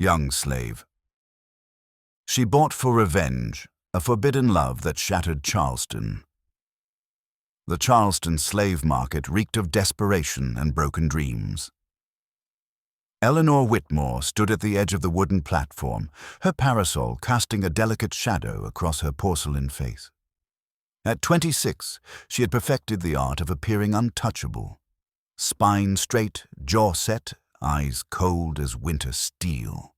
young slave. She bought for revenge a forbidden love that shattered Charleston. The Charleston slave market reeked of desperation and broken dreams. Eleanor Whitmore stood at the edge of the wooden platform, her parasol casting a delicate shadow across her porcelain face. At 26, she had perfected the art of appearing untouchable. Spine straight, jaw set, eyes cold as winter steel.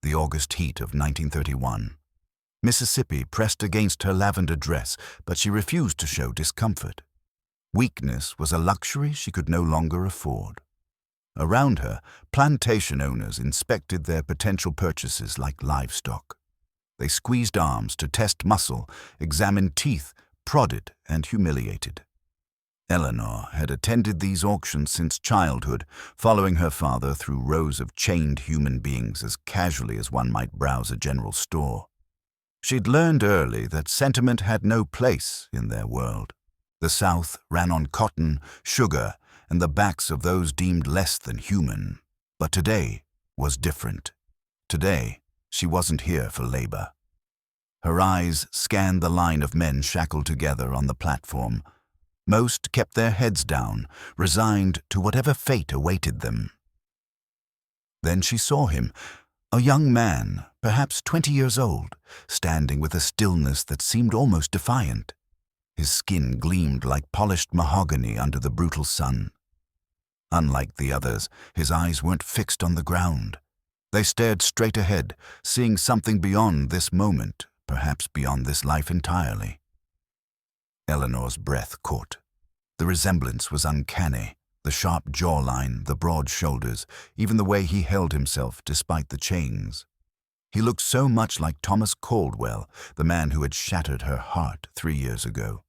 The August heat of 1931. Mississippi pressed against her lavender dress, but she refused to show discomfort. Weakness was a luxury she could no longer afford. Around her, plantation owners inspected their potential purchases like livestock. They squeezed arms to test muscle, examined teeth, prodded and humiliated. Eleanor had attended these auctions since childhood, following her father through rows of chained human beings as casually as one might browse a general store. She'd learned early that sentiment had no place in their world. The South ran on cotton, sugar, and the backs of those deemed less than human. But today was different. Today, she wasn't here for labor. Her eyes scanned the line of men shackled together on the platform. Most kept their heads down, resigned to whatever fate awaited them. Then she saw him, a young man, perhaps 20 years old, standing with a stillness that seemed almost defiant. His skin gleamed like polished mahogany under the brutal sun. Unlike the others, his eyes weren't fixed on the ground. They stared straight ahead, seeing something beyond this moment, perhaps beyond this life entirely. Eleanor's breath caught. The resemblance was uncanny. The sharp jawline, the broad shoulders, even the way he held himself despite the chains. He looked so much like Thomas Caldwell, the man who had shattered her heart 3 years ago.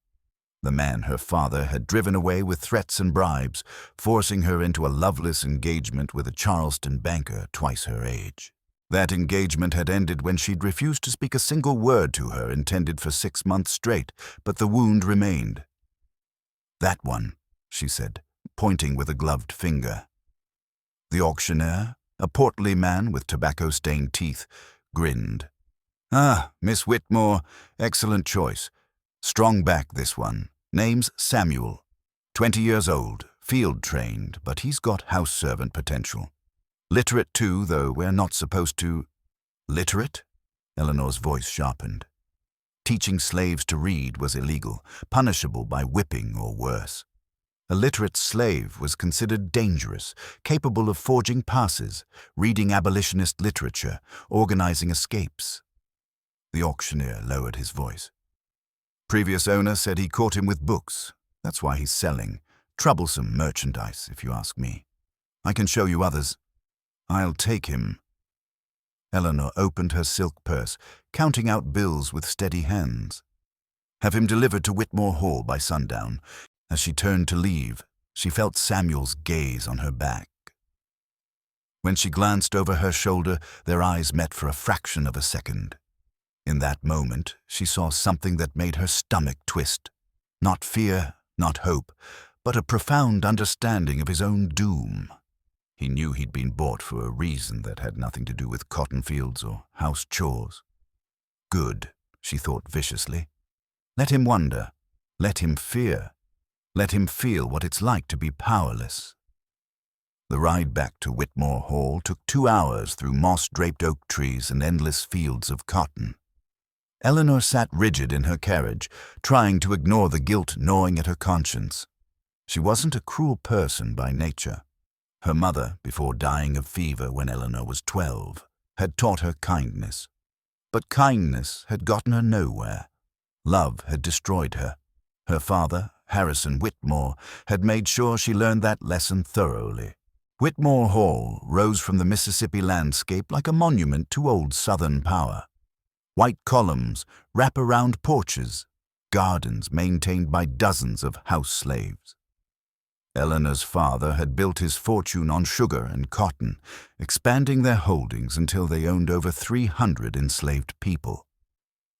The man her father had driven away with threats and bribes, forcing her into a loveless engagement with a Charleston banker twice her age. That engagement had ended when she'd refused to speak a single word to her intended for 6 months straight, but the wound remained. "That one," she said, pointing with a gloved finger. The auctioneer, a portly man with tobacco-stained teeth, grinned. "Ah, Miss Whitmore, excellent choice. Strong back, this one. Name's Samuel. 20 years old, field-trained, but he's got house servant potential. Literate too, though we're not supposed to—" "Literate?" Eleanor's voice sharpened. Teaching slaves to read was illegal, punishable by whipping or worse. A literate slave was considered dangerous, capable of forging passes, reading abolitionist literature, organizing escapes. The auctioneer lowered his voice. "Previous owner said he caught him with books. That's why he's selling. Troublesome merchandise, if you ask me. I can show you others. I'll take him." Eleanor opened her silk purse, counting out bills with steady hands. "Have him delivered to Whitmore Hall by sundown." As she turned to leave, she felt Samuel's gaze on her back. When she glanced over her shoulder, their eyes met for a fraction of a second. In that moment, she saw something that made her stomach twist. Not fear, not hope, but a profound understanding of his own doom. He knew he'd been bought for a reason that had nothing to do with cotton fields or house chores. Good, she thought viciously. Let him wonder. Let him fear. Let him feel what it's like to be powerless. The ride back to Whitmore Hall took 2 hours through moss-draped oak trees and endless fields of cotton. Eleanor sat rigid in her carriage, trying to ignore the guilt gnawing at her conscience. She wasn't a cruel person by nature. Her mother, before dying of fever when Eleanor was 12, had taught her kindness. But kindness had gotten her nowhere. Love had destroyed her. Her father, Harrison Whitmore, had made sure she learned that lesson thoroughly. Whitmore Hall rose from the Mississippi landscape like a monument to old Southern power. White columns, wrap-around porches, gardens maintained by dozens of house slaves. Eleanor's father had built his fortune on sugar and cotton, expanding their holdings until they owned over 300 enslaved people.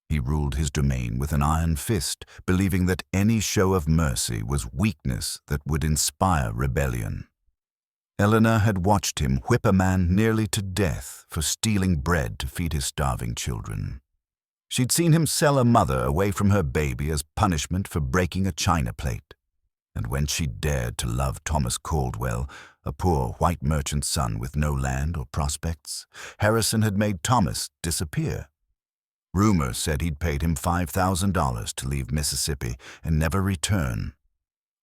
He ruled his domain with an iron fist, believing that any show of mercy was weakness that would inspire rebellion. Eleanor had watched him whip a man nearly to death for stealing bread to feed his starving children. She'd seen him sell a mother away from her baby as punishment for breaking a china plate. And when she dared to love Thomas Caldwell, a poor white merchant's son with no land or prospects, Harrison had made Thomas disappear. Rumor said he'd paid him $5,000 to leave Mississippi and never return.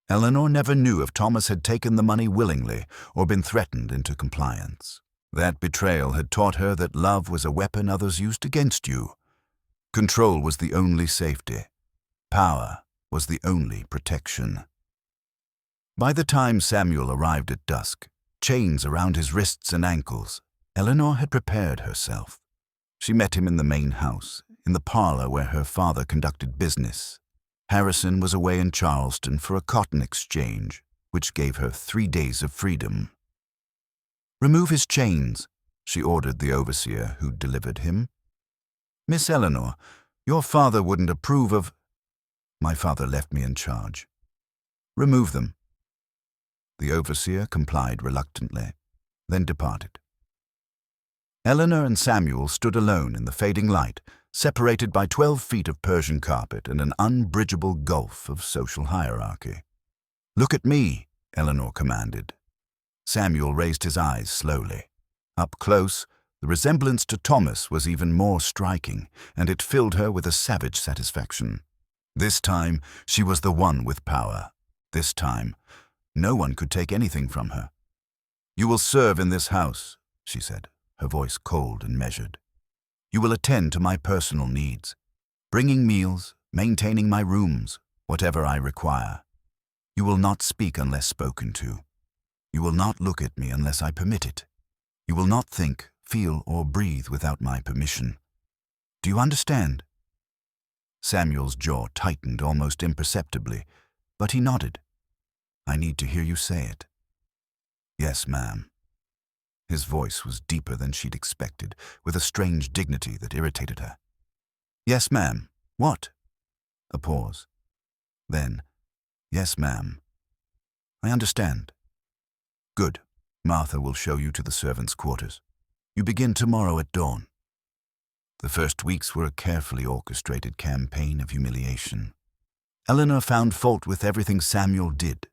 Eleanor never knew if Thomas had taken the money willingly or been threatened into compliance. That betrayal had taught her that love was a weapon others used against you. Control was the only safety. Power was the only protection. By the time Samuel arrived at dusk, chains around his wrists and ankles, Eleanor had prepared herself. She met him in the main house, in the parlor where her father conducted business. Harrison was away in Charleston for a cotton exchange, which gave her 3 days of freedom. "Remove his chains," she ordered the overseer who delivered him. "Miss Eleanor, your father wouldn't approve of—" "My father left me in charge." "Remove them." The overseer complied reluctantly, then departed. Eleanor and Samuel stood alone in the fading light, separated by 12 feet of Persian carpet and an unbridgeable gulf of social hierarchy. "Look at me," Eleanor commanded. Samuel raised his eyes slowly. Up close, the resemblance to Thomas was even more striking, and it filled her with a savage satisfaction. This time, she was the one with power. This time, no one could take anything from her. "You will serve in this house," she said, her voice cold and measured. "You will attend to my personal needs, bringing meals, maintaining my rooms, whatever I require. You will not speak unless spoken to. You will not look at me unless I permit it. You will not think, feel, or breathe without my permission. Do you understand?" Samuel's jaw tightened almost imperceptibly, but he nodded. "I need to hear you say it." "Yes, ma'am." His voice was deeper than she'd expected, with a strange dignity that irritated her. "Yes, ma'am. What?" A pause. Then, "Yes, ma'am. I understand." "Good. Martha will show you to the servants' quarters. You begin tomorrow at dawn." The first weeks were a carefully orchestrated campaign of humiliation. Eleanor found fault with everything Samuel did.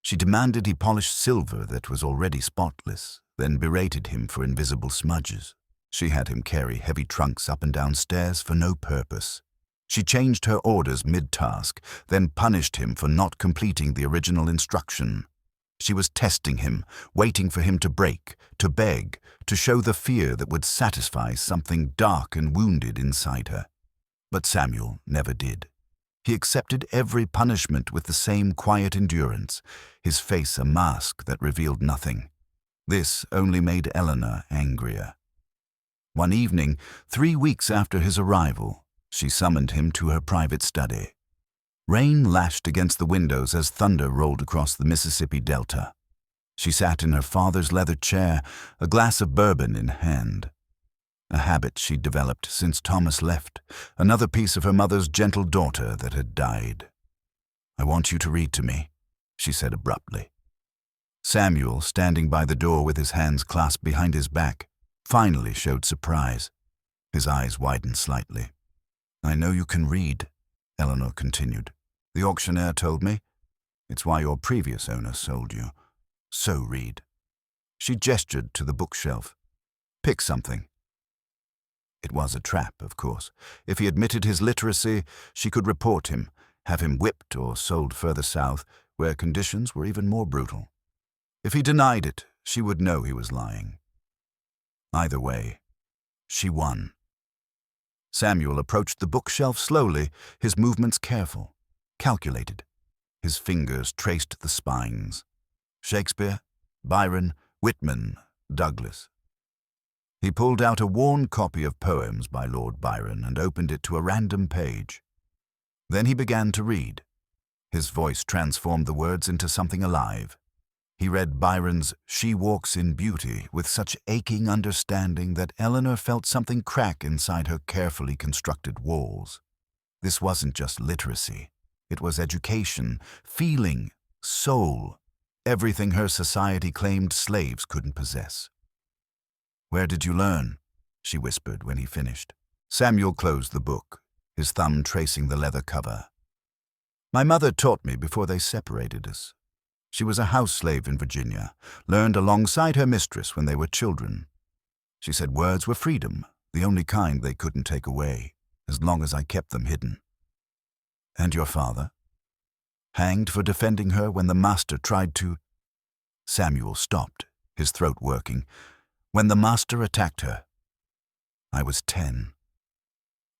She demanded he polish silver that was already spotless, then berated him for invisible smudges. She had him carry heavy trunks up and down stairs for no purpose. She changed her orders mid-task, then punished him for not completing the original instruction. She was testing him, waiting for him to break, to beg, to show the fear that would satisfy something dark and wounded inside her. But Samuel never did. He accepted every punishment with the same quiet endurance, his face a mask that revealed nothing. This only made Eleanor angrier. One evening, 3 weeks after his arrival, she summoned him to her private study. Rain lashed against the windows as thunder rolled across the Mississippi Delta. She sat in her father's leather chair, a glass of bourbon in hand. A habit she'd developed since Thomas left, another piece of her mother's gentle daughter that had died. "I want you to read to me," she said abruptly. Samuel, standing by the door with his hands clasped behind his back, finally showed surprise. His eyes widened slightly. "I know you can read," Eleanor continued. "The auctioneer told me. It's why your previous owner sold you. So read." She gestured to the bookshelf. "Pick something." It was a trap, of course. If he admitted his literacy, she could report him, have him whipped or sold further south, where conditions were even more brutal. If he denied it, she would know he was lying. Either way, she won. Samuel approached the bookshelf slowly, his movements careful, calculated. His fingers traced the spines. Shakespeare, Byron, Whitman, Douglas. He pulled out a worn copy of poems by Lord Byron and opened it to a random page. Then he began to read. His voice transformed the words into something alive. He read Byron's "She Walks in Beauty" with such aching understanding that Eleanor felt something crack inside her carefully constructed walls. This wasn't just literacy. It was education, feeling, soul. everything her society claimed slaves couldn't possess. "Where did you learn?" she whispered when he finished. Samuel closed the book, his thumb tracing the leather cover. "My mother taught me before they separated us. She was a house slave in Virginia, learned alongside her mistress when they were children. She said words were freedom, the only kind they couldn't take away, as long as I kept them hidden." "And your father?" "Hanged for defending her when the master tried to—" Samuel stopped, his throat working. "When the master attacked her. I was 10.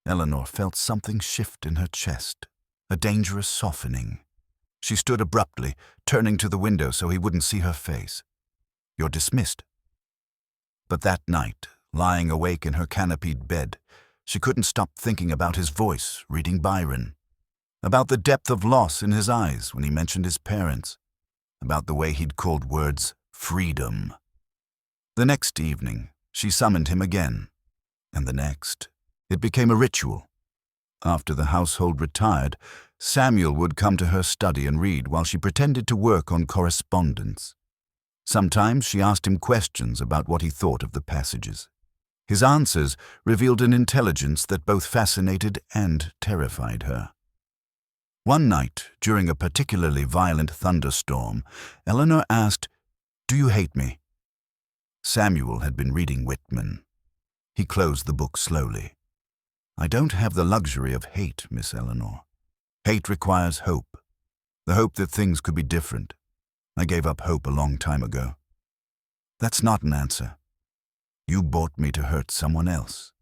Eleanor felt something shift in her chest, a dangerous softening. She stood abruptly, turning to the window so he wouldn't see her face. "You're dismissed." But that night, lying awake in her canopied bed, she couldn't stop thinking about his voice reading Byron, about the depth of loss in his eyes when he mentioned his parents, about the way he'd called words freedom. The next evening, she summoned him again, and the next. It became a ritual. After the household retired, Samuel would come to her study and read while she pretended to work on correspondence. Sometimes she asked him questions about what he thought of the passages. His answers revealed an intelligence that both fascinated and terrified her. One night, during a particularly violent thunderstorm, Eleanor asked, "Do you hate me?" Samuel had been reading Whitman. He closed the book slowly. "I don't have the luxury of hate, Miss Eleanor. Hate requires hope, the hope that things could be different. I gave up hope a long time ago." "That's not an answer." "You bought me to hurt someone else,"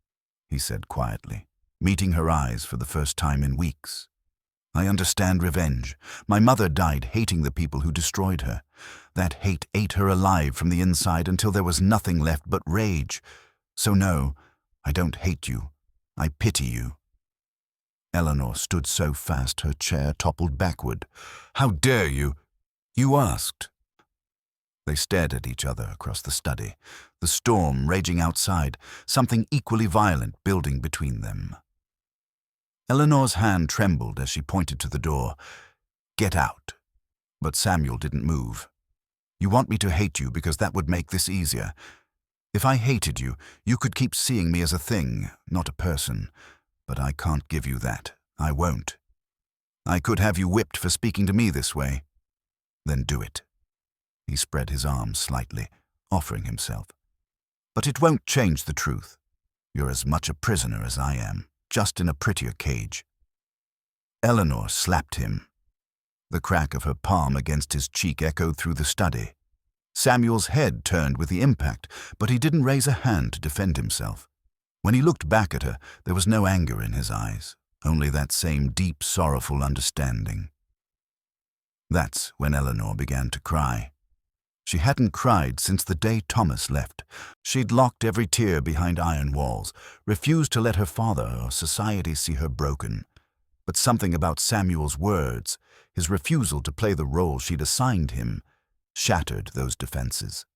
he said quietly, meeting her eyes for the first time in weeks. "I understand revenge. My mother died hating the people who destroyed her. That hate ate her alive from the inside until there was nothing left but rage. So no, I don't hate you. I pity you." Eleanor stood so fast her chair toppled backward. "How dare you?" "You asked." They stared at each other across the study, the storm raging outside, something equally violent building between them. Eleanor's hand trembled as she pointed to the door. "Get out." But Samuel didn't move. "You want me to hate you because that would make this easier. If I hated you, you could keep seeing me as a thing, not a person. But I can't give you that. I won't. I could have you whipped for speaking to me this way." "Then do it." He spread his arms slightly, offering himself. "But it won't change the truth. You're as much a prisoner as I am, just in a prettier cage." Eleanor slapped him. The crack of her palm against his cheek echoed through the study. Samuel's head turned with the impact, but he didn't raise a hand to defend himself. When he looked back at her, there was no anger in his eyes, only that same deep, sorrowful understanding. That's when Eleanor began to cry. She hadn't cried since the day Thomas left. She'd locked every tear behind iron walls, refused to let her father or society see her broken. But something about Samuel's words, his refusal to play the role she'd assigned him, shattered those defenses.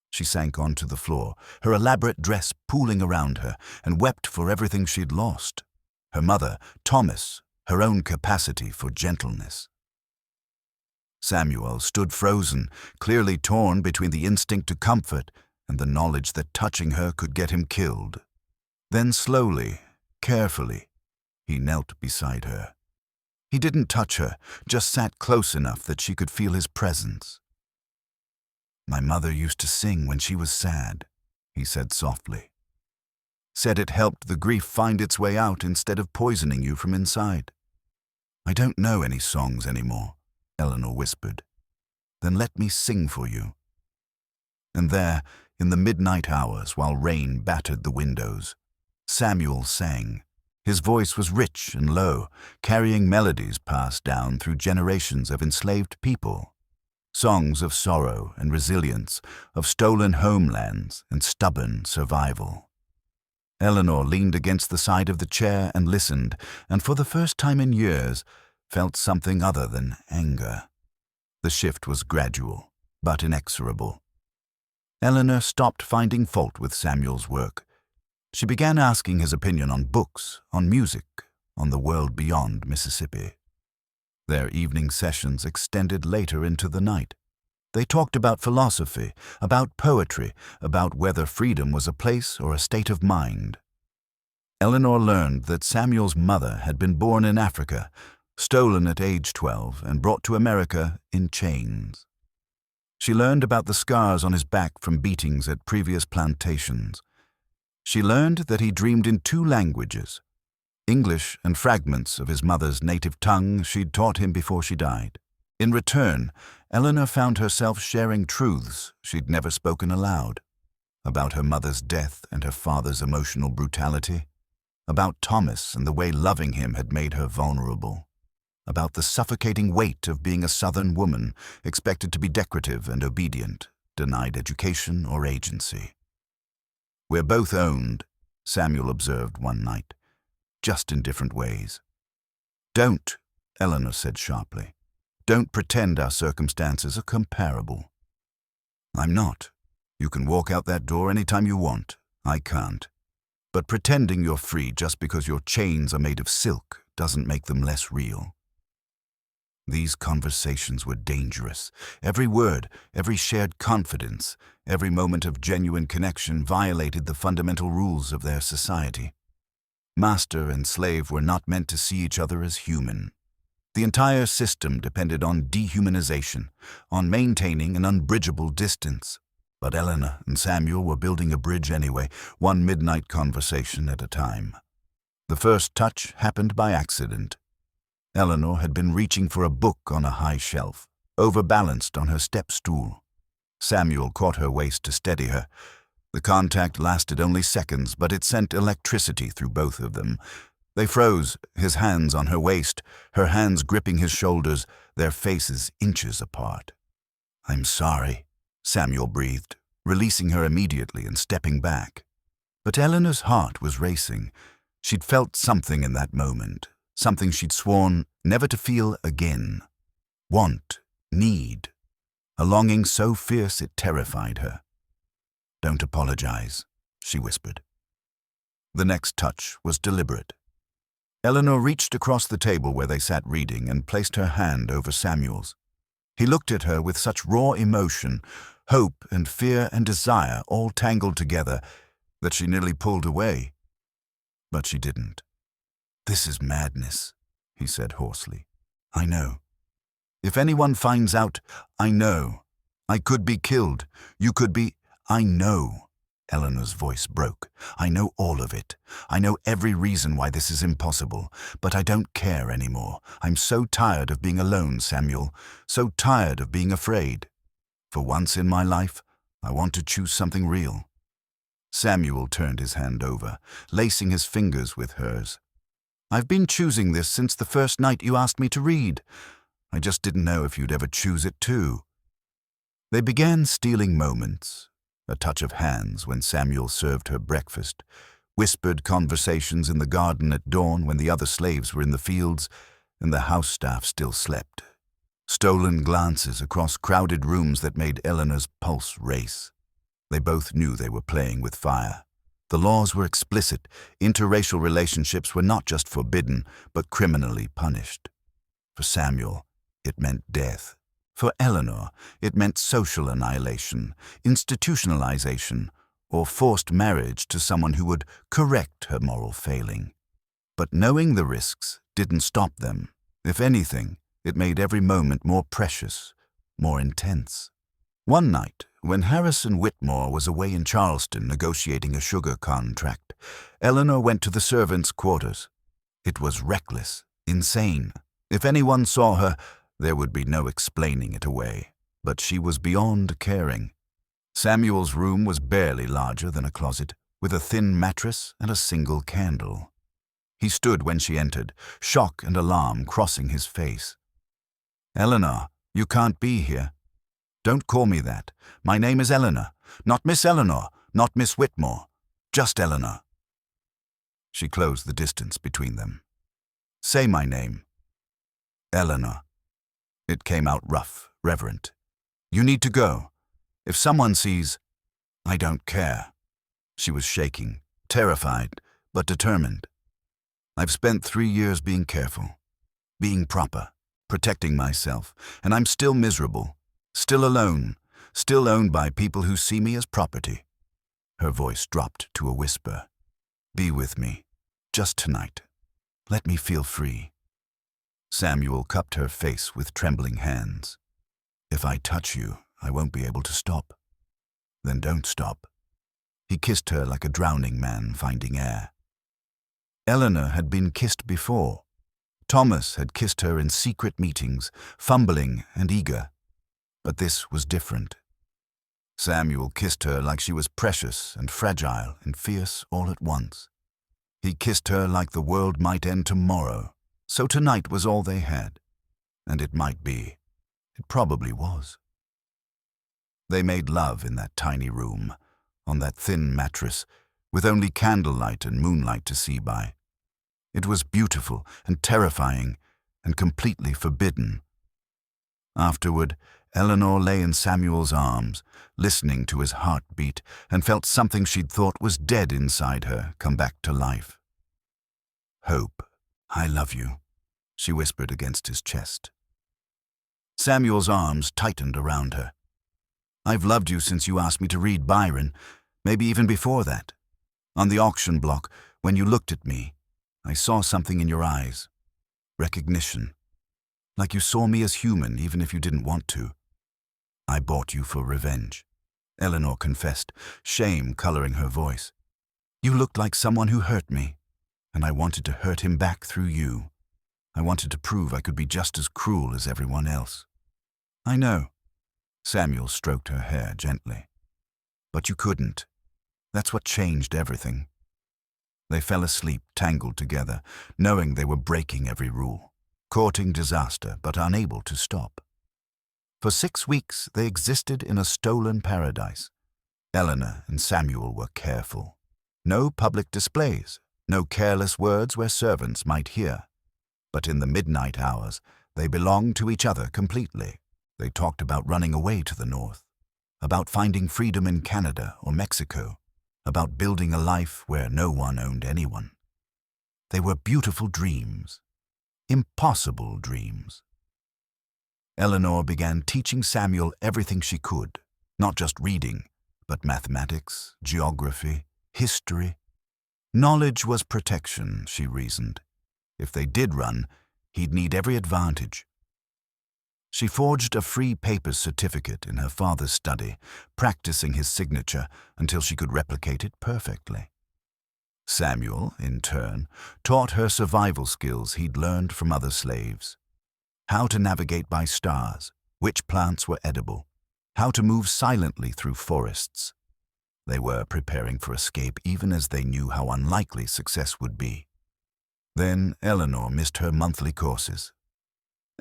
She sank onto the floor, her elaborate dress pooling around her, and wept for everything she'd lost. Her mother, Thomas, her own capacity for gentleness. Samuel stood frozen, clearly torn between the instinct to comfort and the knowledge that touching her could get him killed. Then slowly, carefully, he knelt beside her. He didn't touch her, just sat close enough that she could feel his presence. "My mother used to sing when she was sad," he said softly. "Said it helped the grief find its way out instead of poisoning you from inside." "I don't know any songs anymore," Eleanor whispered. "Then let me sing for you." And there, in the midnight hours while rain battered the windows, Samuel sang. His voice was rich and low, carrying melodies passed down through generations of enslaved people. Songs of sorrow and resilience, of stolen homelands and stubborn survival. Eleanor leaned against the side of the chair and listened, and for the first time in years, felt something other than anger. The shift was gradual, but inexorable. Eleanor stopped finding fault with Samuel's work. She began asking his opinion on books, on music, on the world beyond Mississippi. Their evening sessions extended later into the night. They talked about philosophy, about poetry, about whether freedom was a place or a state of mind. Eleanor learned that Samuel's mother had been born in Africa, stolen at age 12 and brought to America in chains. She learned about the scars on his back from beatings at previous plantations. She learned that he dreamed in 2 languages, English and fragments of his mother's native tongue she'd taught him before she died. In return, Eleanor found herself sharing truths she'd never spoken aloud, about her mother's death and her father's emotional brutality, about Thomas and the way loving him had made her vulnerable, about the suffocating weight of being a Southern woman, expected to be decorative and obedient, denied education or agency. "We're both owned," Samuel observed one night, "just in different ways." "Don't," Eleanor said sharply. "Don't pretend our circumstances are comparable." "I'm not. You can walk out that door anytime you want. I can't. But pretending you're free just because your chains are made of silk doesn't make them less real." These conversations were dangerous. Every word, every shared confidence, every moment of genuine connection violated the fundamental rules of their society. Master and slave were not meant to see each other as human. The entire system depended on dehumanization, on maintaining an unbridgeable distance. But Eleanor and Samuel were building a bridge anyway, one midnight conversation at a time. The first touch happened by accident. Eleanor had been reaching for a book on a high shelf, overbalanced on her step stool. Samuel caught her waist to steady her. The contact lasted only seconds, but it sent electricity through both of them. They froze, his hands on her waist, her hands gripping his shoulders, their faces inches apart. "I'm sorry," Samuel breathed, releasing her immediately and stepping back. But Eleanor's heart was racing. She'd felt something in that moment, something she'd sworn never to feel again. Want, need, a longing so fierce it terrified her. "Don't apologize," she whispered. The next touch was deliberate. Eleanor reached across the table where they sat reading and placed her hand over Samuel's. He looked at her with such raw emotion, hope and fear and desire all tangled together, that she nearly pulled away. But she didn't. "This is madness," he said hoarsely. "I know. If anyone finds out, I know. I could be killed. You could be—" "I know." Eleanor's voice broke. "I know all of it. I know every reason why this is impossible, but I don't care anymore. I'm so tired of being alone, Samuel, so tired of being afraid. For once in my life, I want to choose something real." Samuel turned his hand over, lacing his fingers with hers. "I've been choosing this since the first night you asked me to read. I just didn't know if you'd ever choose it too." They began stealing moments. A touch of hands when Samuel served her breakfast, whispered conversations in the garden at dawn when the other slaves were in the fields and the house staff still slept, stolen glances across crowded rooms that made Eleanor's pulse race. They both knew they were playing with fire. The laws were explicit. Interracial relationships were not just forbidden, but criminally punished. For Samuel, it meant death. For Eleanor, it meant social annihilation, institutionalization, or forced marriage to someone who would correct her moral failing. But knowing the risks didn't stop them. If anything, it made every moment more precious, more intense. One night, when Harrison Whitmore was away in Charleston negotiating a sugar contract, Eleanor went to the servants' quarters. It was reckless, insane. If anyone saw her, there would be no explaining it away, but she was beyond caring. Samuel's room was barely larger than a closet, with a thin mattress and a single candle. He stood when she entered, shock and alarm crossing his face. "Eleanor, you can't be here." "Don't call me that. My name is Eleanor, not Miss Eleanor, not Miss Whitmore, just Eleanor." She closed the distance between them. "Say my name." "Eleanor." It came out rough, reverent. "You need to go. If someone sees—" "I don't care." She was shaking, terrified, but determined. "I've spent 3 years being careful, being proper, protecting myself, and I'm still miserable. Still alone, still owned by people who see me as property. Her voice dropped to a whisper. Be with me, just tonight. Let me feel free. Samuel cupped her face with trembling hands. If I touch you, I won't be able to stop. Then don't stop. He kissed her like a drowning man finding air. Eleanor had been kissed before. Thomas had kissed her in secret meetings, fumbling and eager. But this was different. Samuel kissed her like she was precious and fragile and fierce all at once. He kissed her like the world might end tomorrow, so tonight was all they had. And it might be. It probably was. They made love in that tiny room, on that thin mattress, with only candlelight and moonlight to see by. It was beautiful and terrifying and completely forbidden. Afterward, Eleanor lay in Samuel's arms, listening to his heartbeat, and felt something she'd thought was dead inside her come back to life. Hope, I love you, she whispered against his chest. Samuel's arms tightened around her. I've loved you since you asked me to read Byron, maybe even before that. On the auction block, when you looked at me, I saw something in your eyes. Recognition. Like you saw me as human, even if you didn't want to. I bought you for revenge, Eleanor confessed, shame coloring her voice. You looked like someone who hurt me, and I wanted to hurt him back through you. I wanted to prove I could be just as cruel as everyone else. I know. Samuel stroked her hair gently. But you couldn't. That's what changed everything. They fell asleep, tangled together, knowing they were breaking every rule, courting disaster, but unable to stop. For 6 weeks, they existed in a stolen paradise. Eleanor and Samuel were careful. No public displays, no careless words where servants might hear. But in the midnight hours, they belonged to each other completely. They talked about running away to the north, about finding freedom in Canada or Mexico, about building a life where no one owned anyone. They were beautiful dreams, impossible dreams. Eleanor began teaching Samuel everything she could, not just reading, but mathematics, geography, history. Knowledge was protection, she reasoned. If they did run, he'd need every advantage. She forged a free papers certificate in her father's study, practicing his signature until she could replicate it perfectly. Samuel, in turn, taught her survival skills he'd learned from other slaves. How to navigate by stars, which plants were edible, how to move silently through forests. They were preparing for escape even as they knew how unlikely success would be. Then Eleanor missed her monthly courses.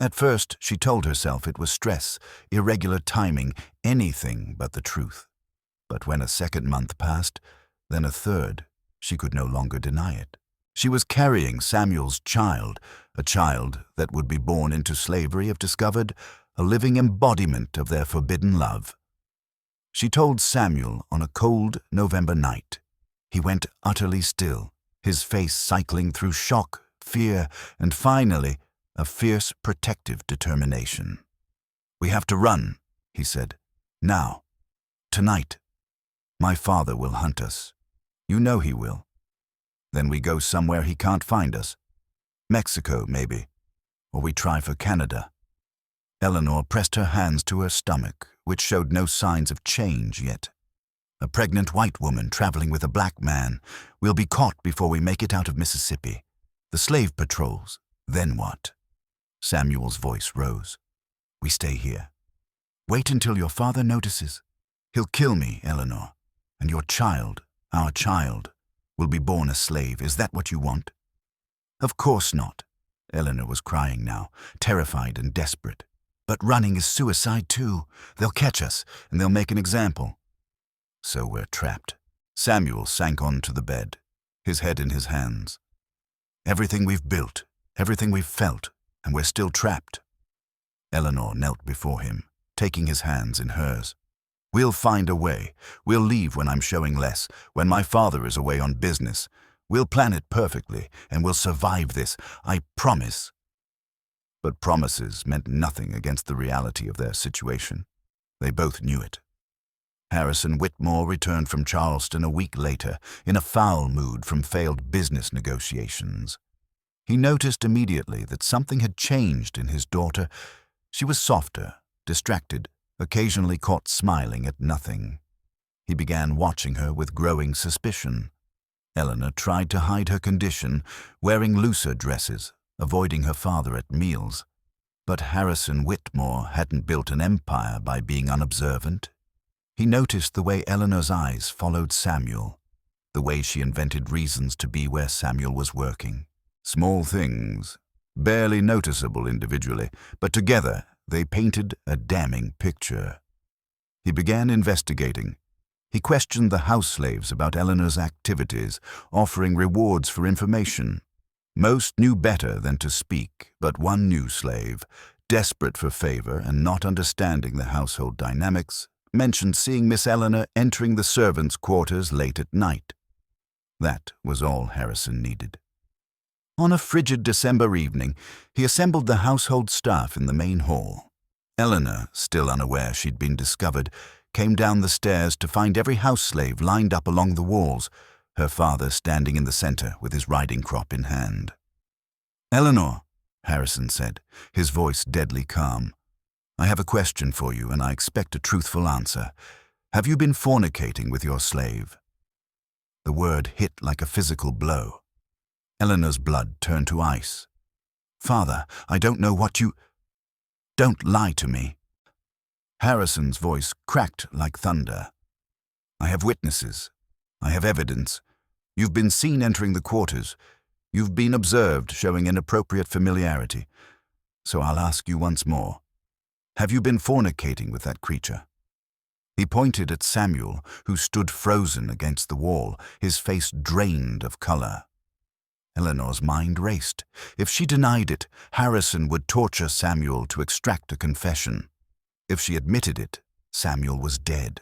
At first, she told herself it was stress, irregular timing, anything but the truth. But when a second month passed, then a third, she could no longer deny it. She was carrying Samuel's child, a child that would be born into slavery if discovered, a living embodiment of their forbidden love. She told Samuel on a cold November night. He went utterly still, his face cycling through shock, fear, and finally, a fierce protective determination. We have to run, he said. Now. Tonight. My father will hunt us. You know he will. Then we go somewhere he can't find us. Mexico, maybe. Or we try for Canada. Eleanor pressed her hands to her stomach, which showed no signs of change yet. A pregnant white woman traveling with a black man. We'll be caught before we make it out of Mississippi. The slave patrols. Then what? Samuel's voice rose. We stay here. Wait until your father notices. He'll kill me, Eleanor. And your child, our child, will be born a slave. Is that what you want? Of course not. Eleanor was crying now, terrified and desperate. But running is suicide too. They'll catch us, and they'll make an example. So we're trapped. Samuel sank onto the bed, his head in his hands. Everything we've built, everything we've felt, and we're still trapped. Eleanor knelt before him, taking his hands in hers. We'll find a way. We'll leave when I'm showing less, when my father is away on business. We'll plan it perfectly, and we'll survive this. I promise. But promises meant nothing against the reality of their situation. They both knew it. Harrison Whitmore returned from Charleston a week later, in a foul mood from failed business negotiations. He noticed immediately that something had changed in his daughter. She was softer, distracted, occasionally caught smiling at nothing. He began watching her with growing suspicion. Eleanor tried to hide her condition, wearing looser dresses, avoiding her father at meals. But Harrison Whitmore hadn't built an empire by being unobservant. He noticed the way Eleanor's eyes followed Samuel, the way she invented reasons to be where Samuel was working. Small things, barely noticeable individually, but together they painted a damning picture. He began investigating. He questioned the house slaves about Eleanor's activities, offering rewards for information. Most knew better than to speak, but one new slave, desperate for favor and not understanding the household dynamics, mentioned seeing Miss Eleanor entering the servants' quarters late at night. That was all Harrison needed. On a frigid December evening, he assembled the household staff in the main hall. Eleanor, still unaware she'd been discovered, came down the stairs to find every house slave lined up along the walls, her father standing in the center with his riding crop in hand. "Eleanor," Harrison said, his voice deadly calm, "I have a question for you, and I expect a truthful answer. Have you been fornicating with your slave?" The word hit like a physical blow. Eleanor's blood turned to ice. "Father, I don't know what you... Don't lie to me." Harrison's voice cracked like thunder. "I have witnesses. I have evidence. You've been seen entering the quarters. You've been observed showing inappropriate familiarity. So I'll ask you once more. Have you been fornicating with that creature?" He pointed at Samuel, who stood frozen against the wall, his face drained of color. Eleanor's mind raced. If she denied it, Harrison would torture Samuel to extract a confession. If she admitted it, Samuel was dead.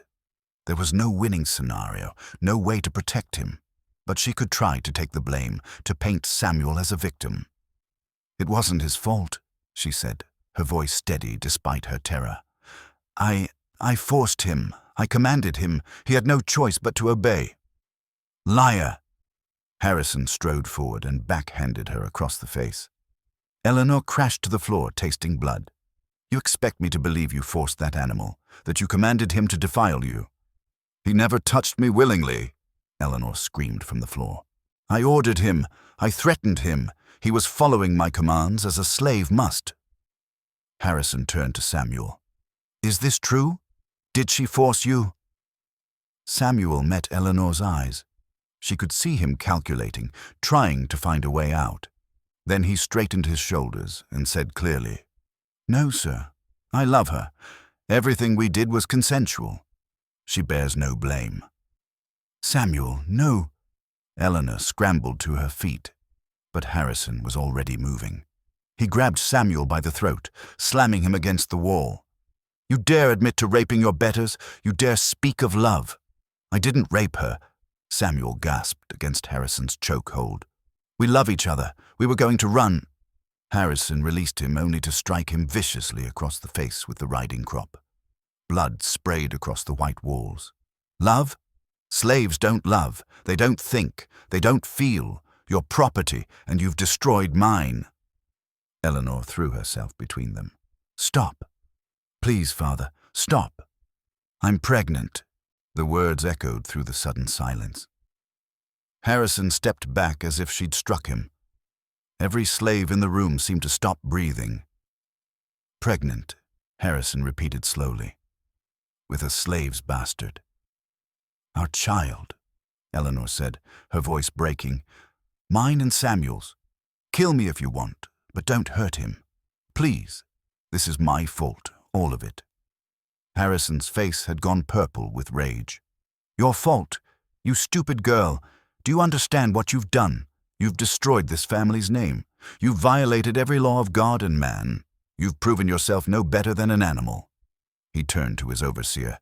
There was no winning scenario, no way to protect him. But she could try to take the blame, to paint Samuel as a victim. "It wasn't his fault," she said, her voice steady despite her terror. I forced him. I commanded him. He had no choice but to obey." "Liar!" Harrison strode forward and backhanded her across the face. Eleanor crashed to the floor, tasting blood. "You expect me to believe you forced that animal, that you commanded him to defile you?" "He never touched me willingly," Eleanor screamed from the floor. "I ordered him. I threatened him. He was following my commands as a slave must." Harrison turned to Samuel. "Is this true? Did she force you?" Samuel met Eleanor's eyes. She could see him calculating, trying to find a way out. Then he straightened his shoulders and said clearly, "No, sir. I love her. Everything we did was consensual. She bears no blame." "Samuel, no." Eleanor scrambled to her feet, but Harrison was already moving. He grabbed Samuel by the throat, slamming him against the wall. "You dare admit to raping your betters? You dare speak of love?" "I didn't rape her," Samuel gasped against Harrison's chokehold. "We love each other. We were going to run." Harrison released him only to strike him viciously across the face with the riding crop. Blood sprayed across the white walls. "Love? Slaves don't love. They don't think. They don't feel. You're property, and you've destroyed mine." Eleanor threw herself between them. "Stop. Please, Father, stop. I'm pregnant." The words echoed through the sudden silence. Harrison stepped back as if she'd struck him. Every slave in the room seemed to stop breathing. "Pregnant," Harrison repeated slowly, "with a slave's bastard." "Our child," Eleanor said, her voice breaking. "Mine and Samuel's. Kill me if you want, but don't hurt him. Please. This is my fault, all of it." Harrison's face had gone purple with rage. "Your fault? You stupid girl. Do you understand what you've done? You've destroyed this family's name. You've violated every law of God and man. You've proven yourself no better than an animal." He turned to his overseer.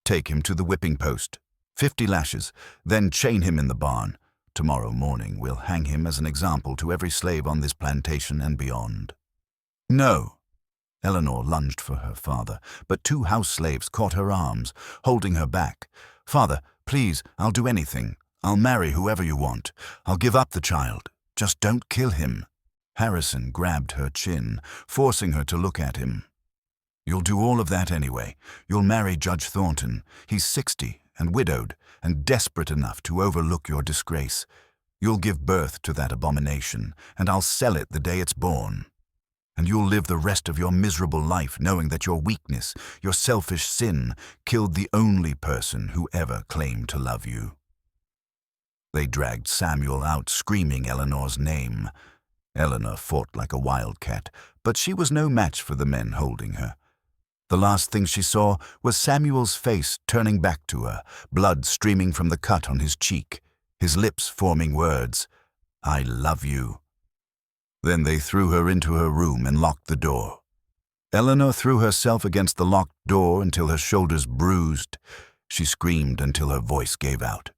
"Take him to the whipping post. 50 lashes, then chain him in the barn. Tomorrow morning we'll hang him as an example to every slave on this plantation and beyond." "No." Eleanor lunged for her father, but 2 house slaves caught her arms, holding her back. "Father, please, I'll do anything. I'll marry whoever you want. I'll give up the child. Just don't kill him." Harrison grabbed her chin, forcing her to look at him. "You'll do all of that anyway. You'll marry Judge Thornton. He's 60 and widowed and desperate enough to overlook your disgrace. You'll give birth to that abomination, and I'll sell it the day it's born. And you'll live the rest of your miserable life knowing that your weakness, your selfish sin, killed the only person who ever claimed to love you." They dragged Samuel out, screaming Eleanor's name. Eleanor fought like a wildcat, but she was no match for the men holding her. The last thing she saw was Samuel's face turning back to her, blood streaming from the cut on his cheek, his lips forming words, "I love you." Then they threw her into her room and locked the door. Eleanor threw herself against the locked door until her shoulders bruised. She screamed until her voice gave out.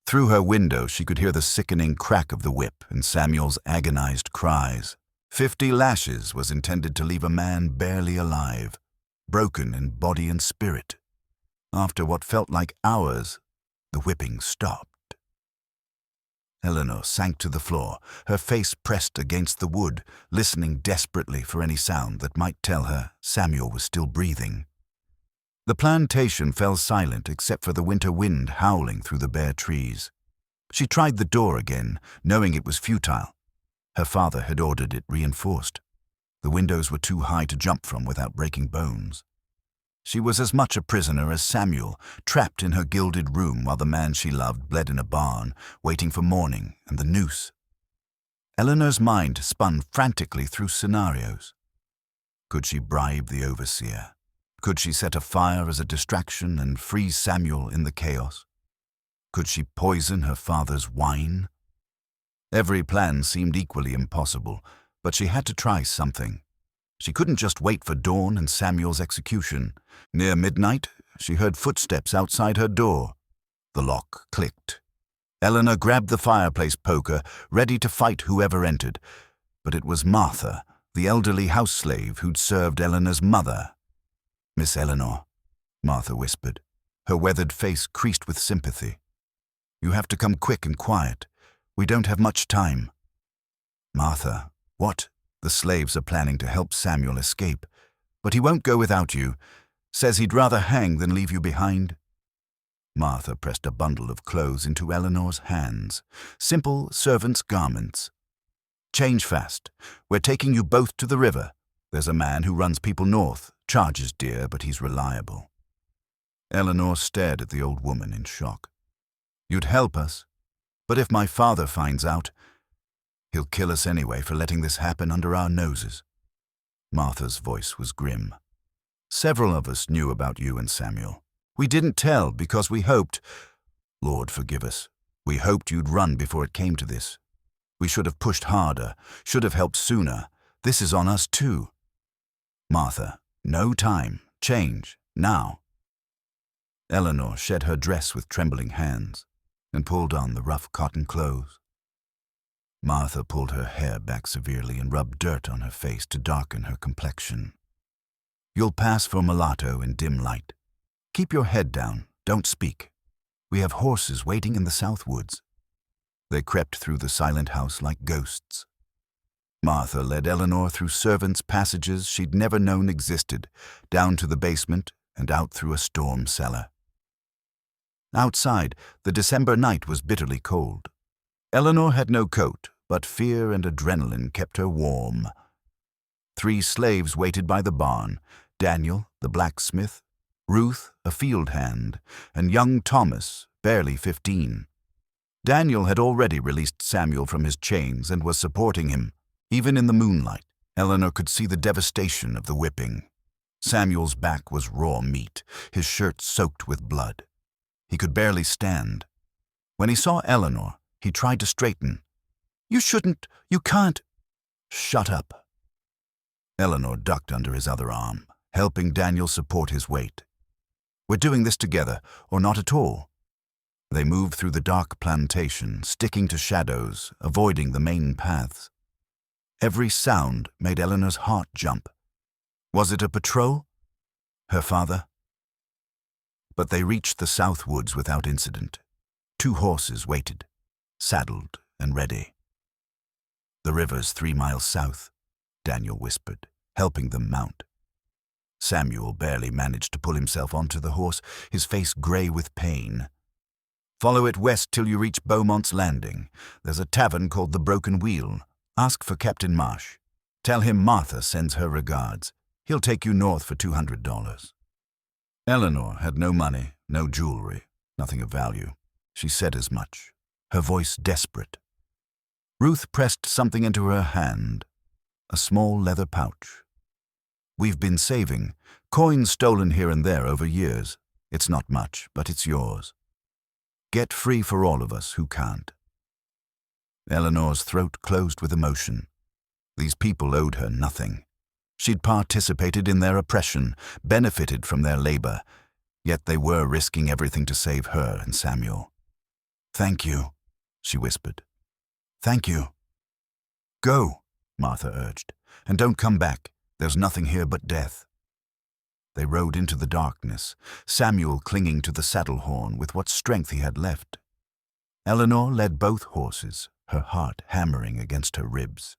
Through her window she could hear the sickening crack of the whip and Samuel's agonized cries. 50 lashes was intended to leave a man barely alive, broken in body and spirit. After what felt like hours, the whipping stopped. Eleanor sank to the floor, her face pressed against the wood, listening desperately for any sound that might tell her Samuel was still breathing. The plantation fell silent except for the winter wind howling through the bare trees. She tried the door again, knowing it was futile. Her father had ordered it reinforced. The windows were too high to jump from without breaking bones. She was as much a prisoner as Samuel, trapped in her gilded room while the man she loved bled in a barn, waiting for morning and the noose. Eleanor's mind spun frantically through scenarios. Could she bribe the overseer? Could she set a fire as a distraction and freeze Samuel in the chaos? Could she poison her father's wine? Every plan seemed equally impossible, but she had to try something. She couldn't just wait for dawn and Samuel's execution. Near midnight, she heard footsteps outside her door. The lock clicked. Eleanor grabbed the fireplace poker, ready to fight whoever entered. But it was Martha, the elderly house slave who'd served Eleanor's mother. "Miss Eleanor," Martha whispered, her weathered face creased with sympathy. "You have to come quick and quiet. We don't have much time." "Martha, what?" "The slaves are planning to help Samuel escape, but he won't go without you. Says he'd rather hang than leave you behind." Martha pressed a bundle of clothes into Eleanor's hands. Simple servant's garments. "Change fast. We're taking you both to the river. There's a man who runs people north, charges dear, but he's reliable." Eleanor stared at the old woman in shock. "You'd help us, but if my father finds out, he'll kill us anyway for letting this happen under our noses." Martha's voice was grim. "Several of us knew about you and Samuel. We didn't tell because we hoped, Lord forgive us, we hoped you'd run before it came to this. We should have pushed harder, should have helped sooner. This is on us too." "Martha, no time. Change, now." Eleanor shed her dress with trembling hands and pulled on the rough cotton clothes. Martha pulled her hair back severely and rubbed dirt on her face to darken her complexion. "You'll pass for mulatto in dim light. Keep your head down, don't speak. We have horses waiting in the south woods." They crept through the silent house like ghosts. Martha led Eleanor through servants' passages she'd never known existed, down to the basement and out through a storm cellar. Outside, the December night was bitterly cold. Eleanor had no coat, but fear and adrenaline kept her warm. 3 slaves waited by the barn: Daniel, the blacksmith, Ruth, a field hand, and young Thomas, barely 15. Daniel had already released Samuel from his chains and was supporting him. Even in the moonlight, Eleanor could see the devastation of the whipping. Samuel's back was raw meat, his shirt soaked with blood. He could barely stand. When he saw Eleanor, he tried to straighten. "You shouldn't, you can't." "Shut up." Eleanor ducked under his other arm, helping Daniel support his weight. "We're doing this together, or not at all." They moved through the dark plantation, sticking to shadows, avoiding the main paths. Every sound made Eleanor's heart jump. Was it a patrol? Her father? But they reached the south woods without incident. 2 horses waited, saddled and ready. "The river's 3 miles south," Daniel whispered, helping them mount. Samuel barely managed to pull himself onto the horse, his face grey with pain. "Follow it west till you reach Beaumont's Landing. There's a tavern called the Broken Wheel. Ask for Captain Marsh. Tell him Martha sends her regards. He'll take you north for $200. Eleanor had no money, no jewelry, nothing of value. She said as much, her voice desperate. Ruth pressed something into her hand, a small leather pouch. "We've been saving, coins stolen here and there over years. It's not much, but it's yours. Get free for all of us who can't." Eleanor's throat closed with emotion. These people owed her nothing. She'd participated in their oppression, benefited from their labor, yet they were risking everything to save her and Samuel. "Thank you," she whispered. "Thank you." "Go," Martha urged, "and don't come back. There's nothing here but death." They rode into the darkness, Samuel clinging to the saddle horn with what strength he had left. Eleanor led both horses, her heart hammering against her ribs.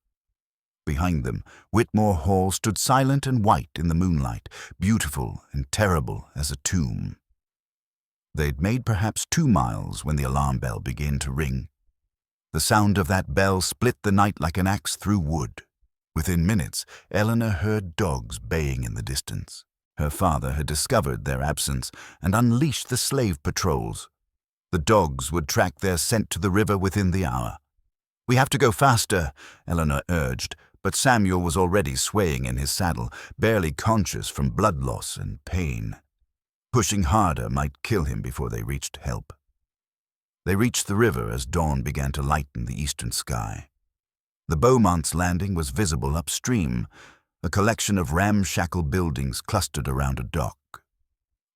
Behind them, Whitmore Hall stood silent and white in the moonlight, beautiful and terrible as a tomb. They'd made perhaps 2 miles when the alarm bell began to ring. The sound of that bell split the night like an axe through wood. Within minutes, Eleanor heard dogs baying in the distance. Her father had discovered their absence and unleashed the slave patrols. The dogs would track their scent to the river within the hour. "We have to go faster," Eleanor urged, but Samuel was already swaying in his saddle, barely conscious from blood loss and pain. Pushing harder might kill him before they reached help. They reached the river as dawn began to lighten the eastern sky. The Beaumont's Landing was visible upstream, a collection of ramshackle buildings clustered around a dock.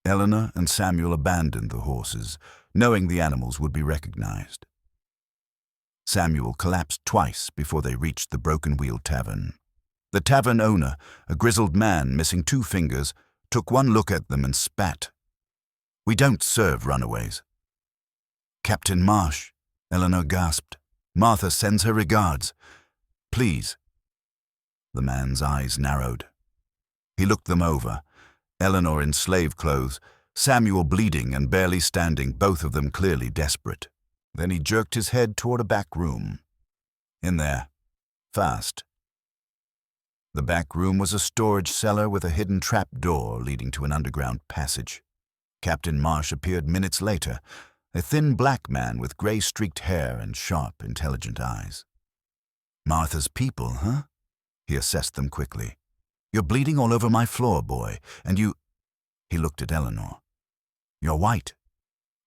Eleanor and Samuel abandoned the horses, knowing the animals would be recognized. Samuel collapsed twice before they reached the Broken Wheel Tavern. The tavern owner, a grizzled man missing 2 fingers, took one look at them and spat. "We don't serve runaways." "Captain Marsh," Eleanor gasped. "Martha sends her regards. Please." The man's eyes narrowed. He looked them over. Eleanor in slave clothes, Samuel bleeding and barely standing, both of them clearly desperate. Then he jerked his head toward a back room. "In there. Fast." The back room was a storage cellar with a hidden trap door leading to an underground passage. Captain Marsh appeared minutes later, a thin black man with gray-streaked hair and sharp, intelligent eyes. "Martha's people, huh?" He assessed them quickly. "You're bleeding all over my floor, boy, and you—" He looked at Eleanor. "You're white.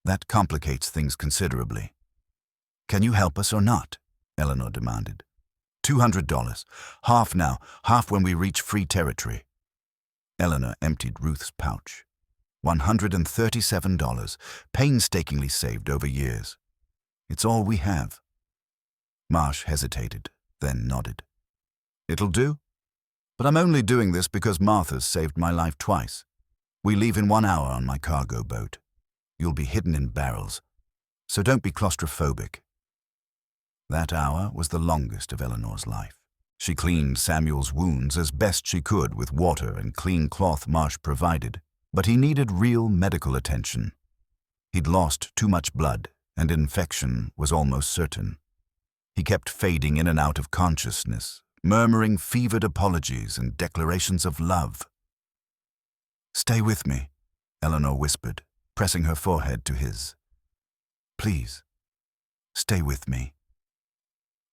That complicates things considerably." "Can you help us or not?" Eleanor demanded. $200. Half now, half when we reach free territory." Eleanor emptied Ruth's pouch. $137, painstakingly saved over years. "It's all we have." Marsh hesitated, then nodded. "It'll do. But I'm only doing this because Martha's saved my life twice. We leave in 1 hour on my cargo boat. You'll be hidden in barrels, so don't be claustrophobic." That hour was the longest of Eleanor's life. She cleaned Samuel's wounds as best she could with water and clean cloth Marsh provided, but he needed real medical attention. He'd lost too much blood, and infection was almost certain. He kept fading in and out of consciousness, murmuring fevered apologies and declarations of love. "Stay with me," Eleanor whispered, pressing her forehead to his. "Please, stay with me."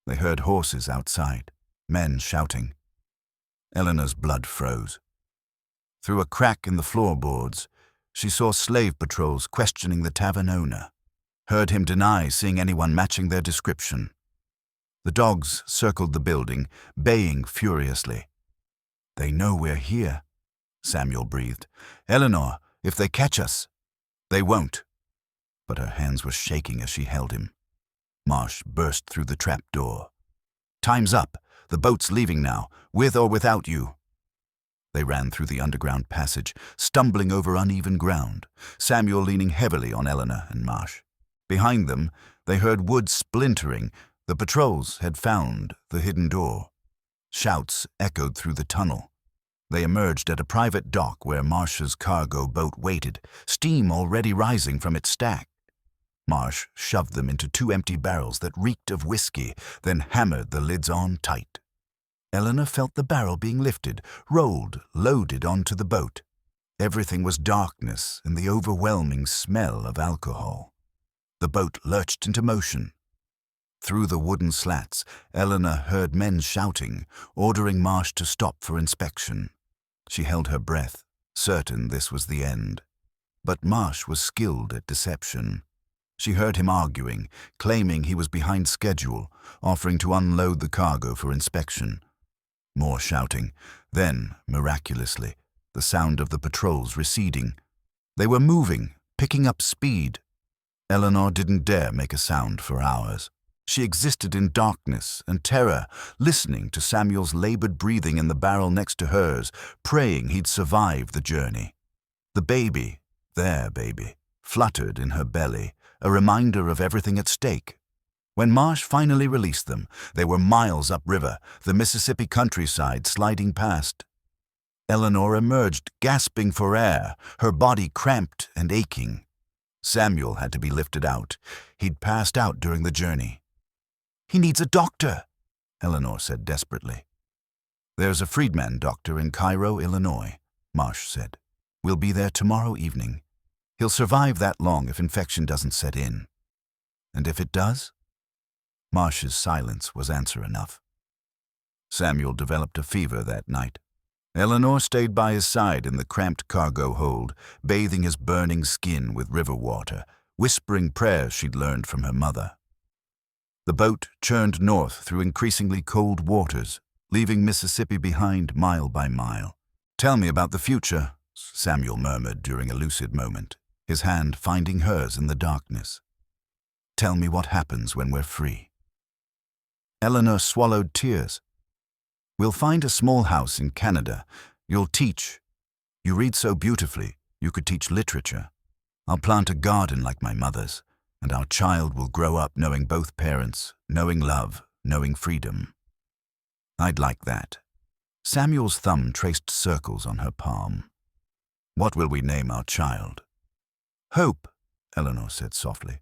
They heard horses outside, men shouting. Eleanor's blood froze. Through a crack in the floorboards, she saw slave patrols questioning the tavern owner, heard him deny seeing anyone matching their description. The dogs circled the building, baying furiously. "They know we're here," Samuel breathed. "Eleanor, if they catch us—" "They won't." But her hands were shaking as she held him. Marsh burst through the trap door. "Time's up. The boat's leaving now, with or without you." They ran through the underground passage, stumbling over uneven ground, Samuel leaning heavily on Eleanor and Marsh. Behind them, they heard wood splintering. The patrols had found the hidden door. Shouts echoed through the tunnel. They emerged at a private dock where Marsh's cargo boat waited, steam already rising from its stack. Marsh shoved them into 2 empty barrels that reeked of whiskey, then hammered the lids on tight. Eleanor felt the barrel being lifted, rolled, loaded onto the boat. Everything was darkness and the overwhelming smell of alcohol. The boat lurched into motion. Through the wooden slats, Eleanor heard men shouting, ordering Marsh to stop for inspection. She held her breath, certain this was the end. But Marsh was skilled at deception. She heard him arguing, claiming he was behind schedule, offering to unload the cargo for inspection. More shouting. Then, miraculously, the sound of the patrols receding. They were moving, picking up speed. Eleanor didn't dare make a sound for hours. She existed in darkness and terror, listening to Samuel's labored breathing in the barrel next to hers, praying he'd survive the journey. The baby, their baby, fluttered in her belly, a reminder of everything at stake. When Marsh finally released them, they were miles upriver, the Mississippi countryside sliding past. Eleanor emerged, gasping for air, her body cramped and aching. Samuel had to be lifted out. He'd passed out during the journey. "He needs a doctor," Eleanor said desperately. "There's a freedman doctor in Cairo, Illinois," Marsh said. "We'll be there tomorrow evening. He'll survive that long if infection doesn't set in." "And if it does?" Marsh's silence was answer enough. Samuel developed a fever that night. Eleanor stayed by his side in the cramped cargo hold, bathing his burning skin with river water, whispering prayers she'd learned from her mother. The boat churned north through increasingly cold waters, leaving Mississippi behind mile by mile. "Tell me about the future," Samuel murmured during a lucid moment, his hand finding hers in the darkness. "Tell me what happens when we're free." Eleanor swallowed tears. "We'll find a small house in Canada. You'll teach. You read so beautifully, you could teach literature. I'll plant a garden like my mother's, and our child will grow up knowing both parents, knowing love, knowing freedom." "I'd like that." Samuel's thumb traced circles on her palm. "What will we name our child?" "Hope," Eleanor said softly.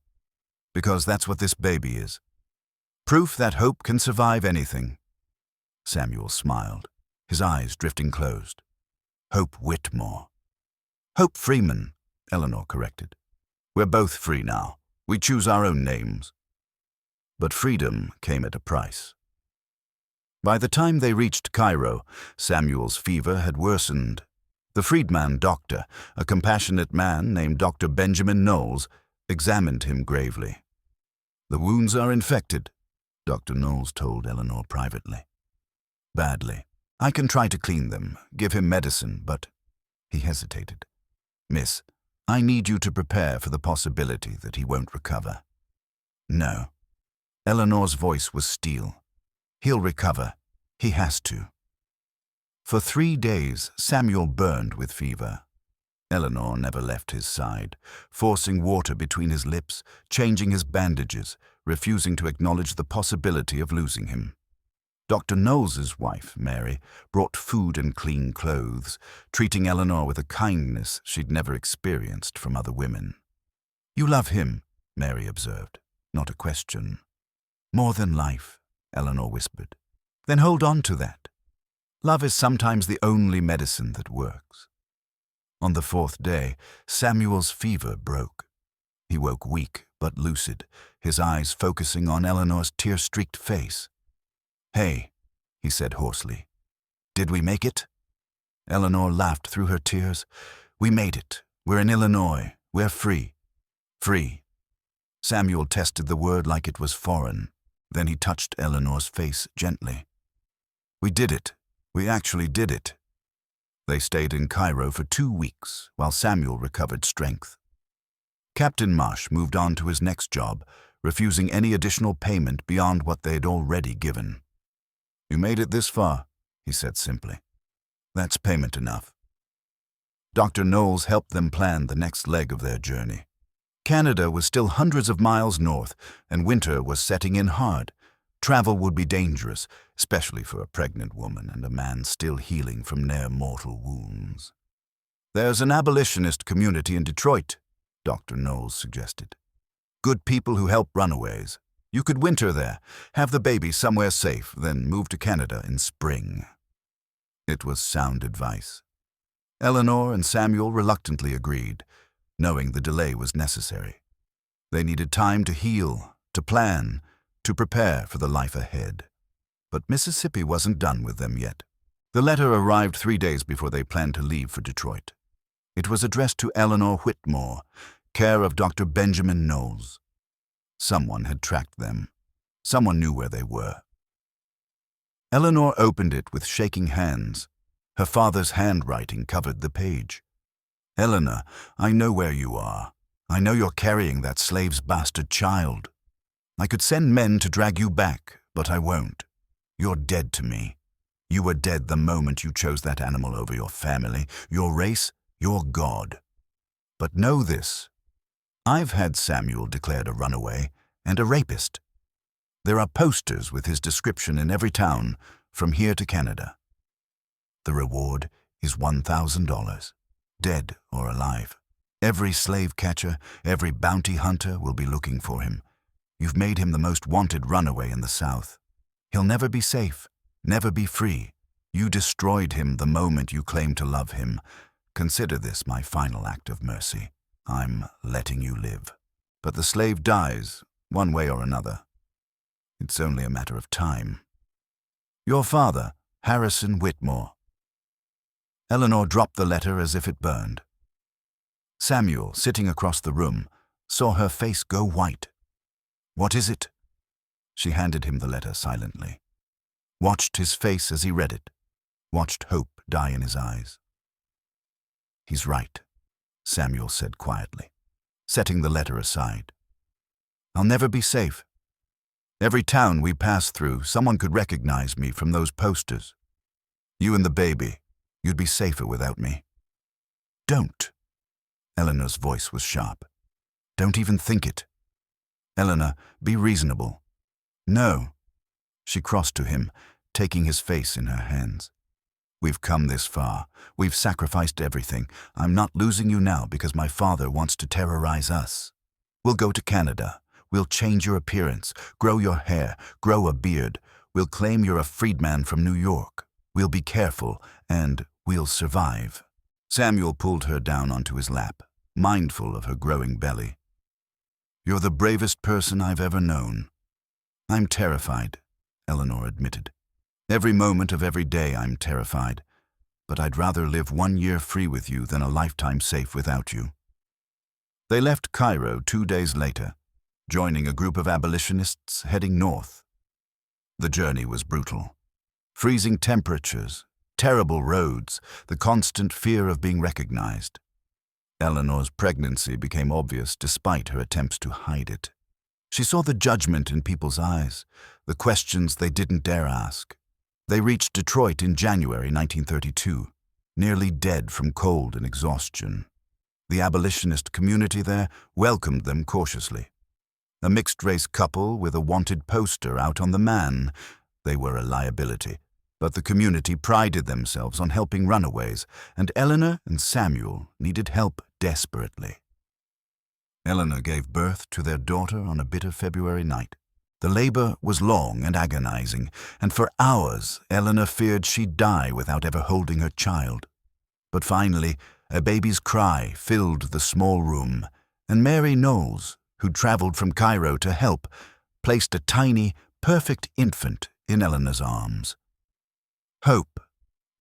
"Because that's what this baby is. Proof that hope can survive anything." Samuel smiled, his eyes drifting closed. "Hope Whitmore." "Hope Freeman," Eleanor corrected. "We're both free now. We choose our own names." But freedom came at a price. By the time they reached Cairo, Samuel's fever had worsened. The freedman doctor, a compassionate man named Dr. Benjamin Knowles, examined him gravely. "The wounds are infected," Dr. Knowles told Eleanor privately. "Badly. I can try to clean them, give him medicine, but—" He hesitated. "Miss, I need you to prepare for the possibility that he won't recover." "No." Eleanor's voice was steel. "He'll recover. He has to." For 3 days, Samuel burned with fever. Eleanor never left his side, forcing water between his lips, changing his bandages, refusing to acknowledge the possibility of losing him. Dr. Knowles's wife, Mary, brought food and clean clothes, treating Eleanor with a kindness she'd never experienced from other women. "You love him," Mary observed, "not a question." "More than life," Eleanor whispered. "Then hold on to that. Love is sometimes the only medicine that works." On the 4th day, Samuel's fever broke. He woke weak but lucid, his eyes focusing on Eleanor's tear-streaked face. "Hey," he said hoarsely. "Did we make it?" Eleanor laughed through her tears. "We made it. We're in Illinois. We're free." "Free." Samuel tested the word like it was foreign. Then he touched Eleanor's face gently. "We did it. We actually did it." They stayed in Cairo for 2 weeks while Samuel recovered strength. Captain Marsh moved on to his next job, refusing any additional payment beyond what they'd already given. "You made it this far," he said simply. That's payment enough. Dr. Knowles helped them plan the next leg of their journey. Canada was still hundreds of miles north, and winter was setting in hard. Travel would be dangerous, especially for a pregnant woman and a man still healing from near-mortal wounds. There's an abolitionist community in Detroit, Dr. Knowles suggested. Good people who help runaways. You could winter there, have the baby somewhere safe, then move to Canada in spring. It was sound advice. Eleanor and Samuel reluctantly agreed, knowing the delay was necessary. They needed time to heal, to plan, to prepare for the life ahead. But Mississippi wasn't done with them yet. The letter arrived 3 days before they planned to leave for Detroit. It was addressed to Eleanor Whitmore, care of Dr. Benjamin Knowles. Someone had tracked them. Someone knew where they were. Eleanor opened it with shaking hands. Her father's handwriting covered the page. Eleanor, I know where you are. I know you're carrying that slave's bastard child. I could send men to drag you back, but I won't. You're dead to me. You were dead the moment you chose that animal over your family, your race, your God. But know this. I've had Samuel declared a runaway and a rapist. There are posters with his description in every town, from here to Canada. The reward is $1,000, dead or alive. Every slave catcher, every bounty hunter will be looking for him. You've made him the most wanted runaway in the South. He'll never be safe, never be free. You destroyed him the moment you claimed to love him. Consider this my final act of mercy. I'm letting you live. But the slave dies, one way or another. It's only a matter of time. Your father, Harrison Whitmore. Eleanor dropped the letter as if it burned. Samuel, sitting across the room, saw her face go white. What is it? She handed him the letter silently. Watched his face as he read it. Watched hope die in his eyes. He's right, Samuel said quietly, setting the letter aside. I'll never be safe. Every town we pass through, someone could recognize me from those posters. You and the baby, you'd be safer without me. Don't. Eleanor's voice was sharp. Don't even think it. Eleanor, be reasonable. No. She crossed to him, taking his face in her hands. We've come this far. We've sacrificed everything. I'm not losing you now because my father wants to terrorize us. We'll go to Canada. We'll change your appearance, grow your hair, grow a beard. We'll claim you're a freedman from New York. We'll be careful, and we'll survive. Samuel pulled her down onto his lap, mindful of her growing belly. You're the bravest person I've ever known. I'm terrified, Eleanor admitted. Every moment of every day I'm terrified, but I'd rather live 1 year free with you than a lifetime safe without you. They left Cairo 2 days later, joining a group of abolitionists heading north. The journey was brutal. Freezing temperatures, terrible roads, the constant fear of being recognized. Eleanor's pregnancy became obvious despite her attempts to hide it. She saw the judgment in people's eyes, the questions they didn't dare ask. They reached Detroit in January 1932, nearly dead from cold and exhaustion. The abolitionist community there welcomed them cautiously. A mixed-race couple with a wanted poster out on the man. They were a liability, but the community prided themselves on helping runaways, and Eleanor and Samuel needed help desperately. Eleanor gave birth to their daughter on a bitter February night. The labor was long and agonizing, and for hours Eleanor feared she'd die without ever holding her child. But finally, a baby's cry filled the small room, and Mary Knowles, who'd traveled from Cairo to help, placed a tiny, perfect infant in Eleanor's arms. Hope,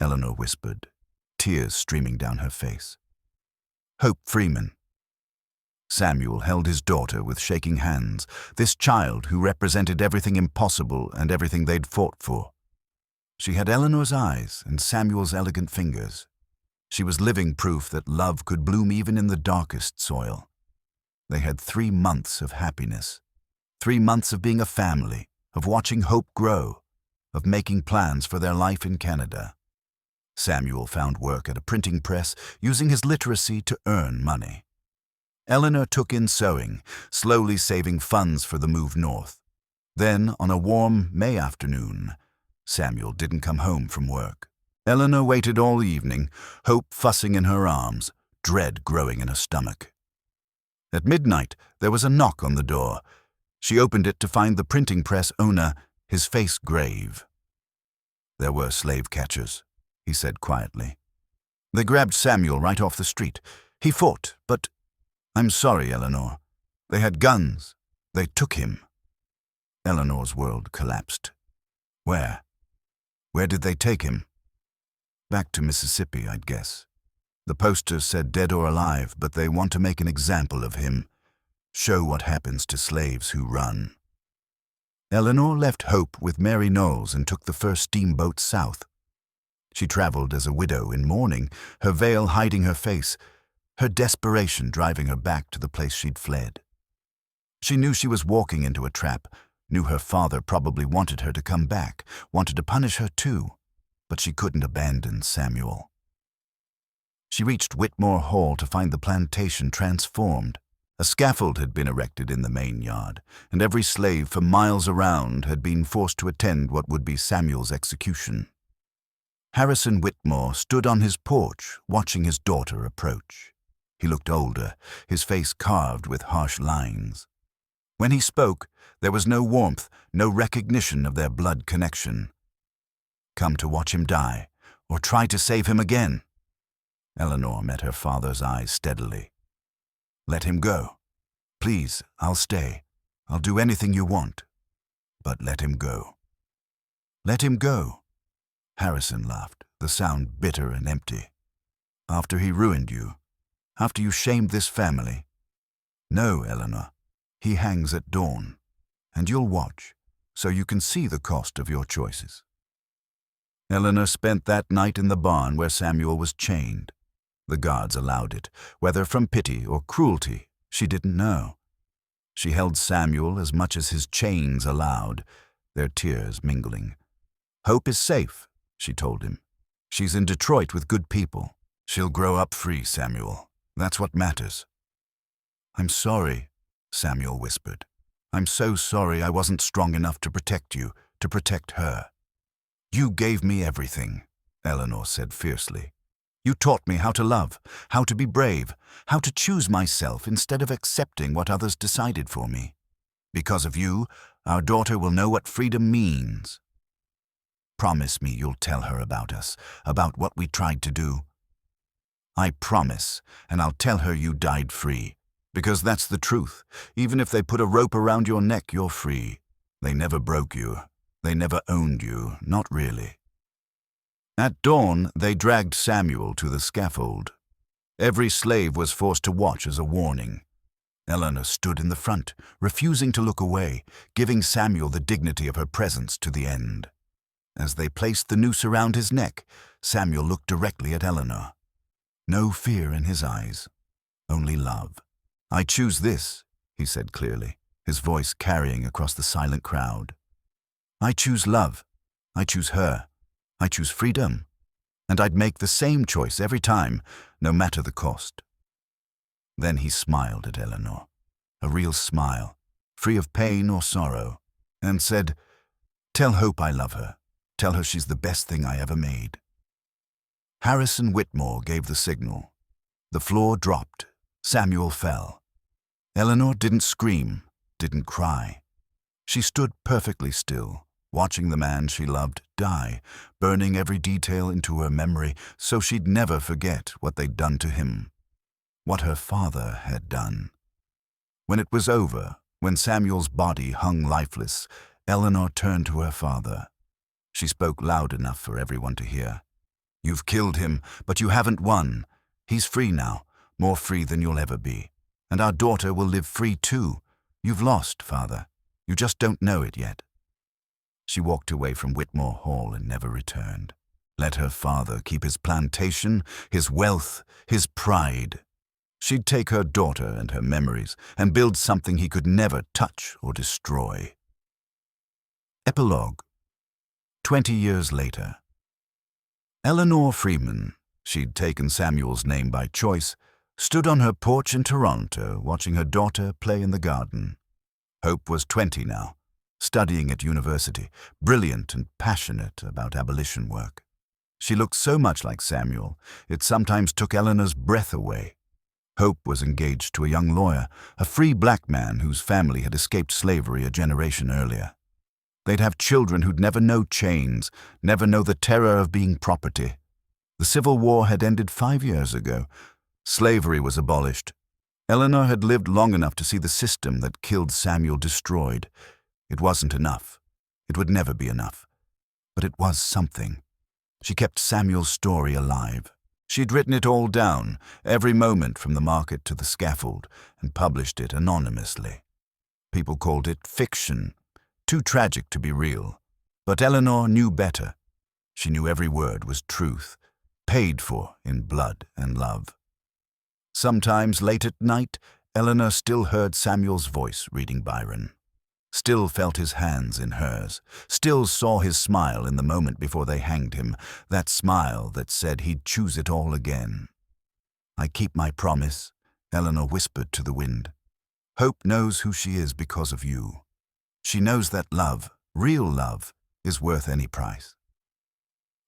Eleanor whispered, tears streaming down her face. Hope Freeman. Samuel held his daughter with shaking hands, this child who represented everything impossible and everything they'd fought for. She had Eleanor's eyes and Samuel's elegant fingers. She was living proof that love could bloom even in the darkest soil. They had 3 months of happiness, 3 months of being a family, of watching hope grow, of making plans for their life in Canada. Samuel found work at a printing press, using his literacy to earn money. Eleanor took in sewing, slowly saving funds for the move north. Then, on a warm May afternoon, Samuel didn't come home from work. Eleanor waited all evening, hope fussing in her arms, dread growing in her stomach. At midnight, there was a knock on the door. She opened it to find the printing press owner, his face grave. "There were slave catchers," he said quietly. "They grabbed Samuel right off the street. He fought, but—" "I'm sorry, Eleanor. They had guns. They took him." Eleanor's world collapsed. "Where? Where did they take him?" "Back to Mississippi, I'd guess. The posters said dead or alive, but they want to make an example of him. Show what happens to slaves who run." Eleanor left Hope with Mary Knowles and took the first steamboat south. She traveled as a widow in mourning, her veil hiding her face, her desperation driving her back to the place she'd fled. She knew she was walking into a trap, knew her father probably wanted her to come back, wanted to punish her too, but she couldn't abandon Samuel. She reached Whitmore Hall to find the plantation transformed. A scaffold had been erected in the main yard, and every slave for miles around had been forced to attend what would be Samuel's execution. Harrison Whitmore stood on his porch, watching his daughter approach. He looked older, his face carved with harsh lines. When he spoke, there was no warmth, no recognition of their blood connection. Come to watch him die, or try to save him again? Eleanor met her father's eyes steadily. "Let him go. Please, I'll stay. I'll do anything you want. But let him go." "Let him go?" Harrison laughed, the sound bitter and empty. "After he ruined you? After you shamed this family?" "No, Eleanor. He hangs at dawn. And you'll watch, so you can see the cost of your choices." Eleanor spent that night in the barn where Samuel was chained. The guards allowed it, whether from pity or cruelty, she didn't know. She held Samuel as much as his chains allowed, their tears mingling. "Hope is safe," she told him. "She's in Detroit with good people. She'll grow up free, Samuel. That's what matters." "I'm sorry," Samuel whispered. "I'm so sorry I wasn't strong enough to protect you, to protect her." "You gave me everything," Eleanor said fiercely. "You taught me how to love, how to be brave, how to choose myself instead of accepting what others decided for me. Because of you, our daughter will know what freedom means. Promise me you'll tell her about us, about what we tried to do." "I promise, and I'll tell her you died free. Because that's the truth. Even if they put a rope around your neck, you're free. They never broke you. They never owned you, not really." At dawn, they dragged Samuel to the scaffold. Every slave was forced to watch as a warning. Eleanor stood in the front, refusing to look away, giving Samuel the dignity of her presence to the end. As they placed the noose around his neck, Samuel looked directly at Eleanor. No fear in his eyes, only love. "I choose this," he said clearly, his voice carrying across the silent crowd. "I choose love. I choose her. I choose freedom. And I'd make the same choice every time, no matter the cost." Then he smiled at Eleanor, a real smile, free of pain or sorrow, and said, "Tell Hope I love her. Tell her she's the best thing I ever made." Harrison Whitmore gave the signal. The floor dropped. Samuel fell. Eleanor didn't scream, didn't cry. She stood perfectly still, watching the man she loved die, burning every detail into her memory so she'd never forget what they'd done to him, what her father had done. When it was over, when Samuel's body hung lifeless, Eleanor turned to her father. She spoke loud enough for everyone to hear. "You've killed him, but you haven't won. He's free now, more free than you'll ever be. And our daughter will live free too. You've lost, Father. You just don't know it yet." She walked away from Whitmore Hall and never returned. Let her father keep his plantation, his wealth, his pride. She'd take her daughter and her memories and build something he could never touch or destroy. Epilogue. 20 years later. Eleanor Freeman, she'd taken Samuel's name by choice, stood on her porch in Toronto watching her daughter play in the garden. Hope was 20 now, studying at university, brilliant and passionate about abolition work. She looked so much like Samuel, it sometimes took Eleanor's breath away. Hope was engaged to a young lawyer, a free black man whose family had escaped slavery a generation earlier. They'd have children who'd never know chains, never know the terror of being property. The Civil War had ended 5 years ago. Slavery was abolished. Eleanor had lived long enough to see the system that killed Samuel destroyed. It wasn't enough. It would never be enough. But it was something. She kept Samuel's story alive. She'd written it all down, every moment from the market to the scaffold, and published it anonymously. People called it fiction, too tragic to be real. But Eleanor knew better. She knew every word was truth, paid for in blood and love. Sometimes late at night, Eleanor still heard Samuel's voice reading Byron, still felt his hands in hers, still saw his smile in the moment before they hanged him, that smile that said he'd choose it all again. "I keep my promise," Eleanor whispered to the wind. "Hope knows who she is because of you. She knows that love, real love, is worth any price."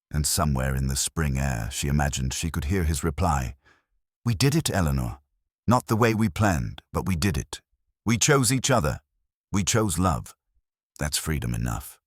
And somewhere in the spring air, she imagined she could hear his reply, "We did it, Eleanor. Not the way we planned, but we did it. We chose each other. We chose love. That's freedom enough."